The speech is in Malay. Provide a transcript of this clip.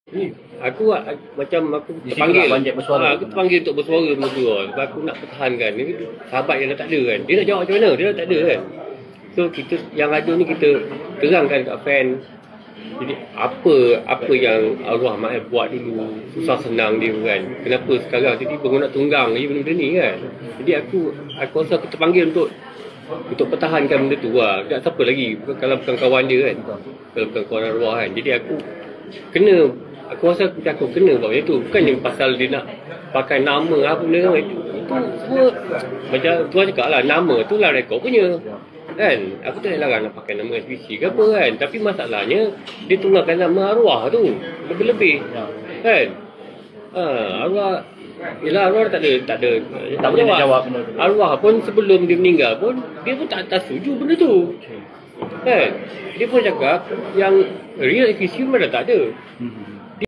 Macam aku terpanggil aku terpanggil untuk bersuara benda tu lah. Sebab aku nak pertahankan ni, sahabat yang dah tak ada kan, dia nak jawab macam mana, dia dah tak ada kan. So kita yang ada ni kita terangkan kat fan. Jadi apa yang arwah mak buat dulu, susah senang dia kan, kenapa sekarang tiba-tiba nak tunggang lagi benda-benda ni kan. Jadi aku rasa aku terpanggil untuk pertahankan benda tu lah. Tak siapa lagi kalau bukan kawan dia kan, kalau bukan kawan arwah kan. Jadi aku rasa aku kena buat macam tu. Bukannya pasal dia nak pakai nama apa benda kan. Itu semua macam tuan cakap lah, nama tu lah rekod punya kan. Aku tak nak larang nak pakai nama SPC ke apa kan. Tapi masalahnya dia tunggalkan nama arwah tu lebih-lebih kan. Arwah yelah, arwah tak boleh nak jawab benda tu. Arwah pun sebelum dia meninggal pun dia pun tak setuju benda tu kan. Dia pun cakap yang real SPC memang dah tak ada.